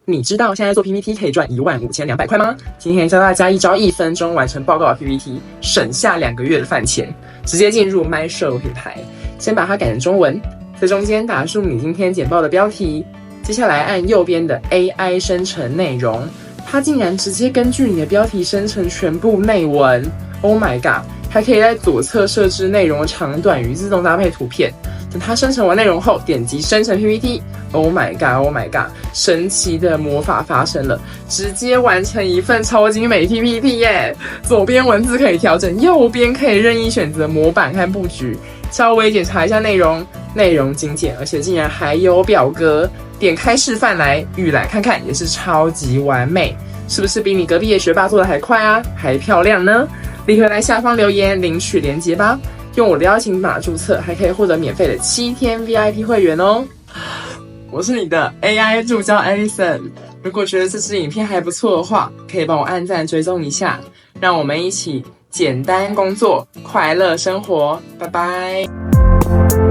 你知道现在做 PPT 可以赚15200块吗？今天教大家一招1分钟完成报告的 PPT， 省下2个月的饭钱，直接进入 MyShow 品牌。先把它改成中文，在中间打入你今天简报的标题，接下来按右边的 AI 生成内容，它竟然直接根据你的标题生成全部内文 ，Oh my god！ 还可以在左侧设置内容的长短与自动搭配图片。等它生成完内容后，点击生成 PPT。Oh my god! Oh my god! 神奇的魔法发生了，直接完成一份超精美 PPT 耶！左边文字可以调整，右边可以任意选择模板和布局。稍微检查一下内容，内容精简，而且竟然还有表格。点开示范来预览看看，也是超级完美，是不是比你隔壁的学霸做的还快啊？还漂亮呢？立刻来下方留言领取链接吧！用我的邀请码注册，还可以获得免费的7天 VIP 会员哦。我是你的 AI 助教 Alison， 如果觉得这支影片还不错的话，可以帮我按赞追踪一下，让我们一起简单工作，快乐生活，拜拜。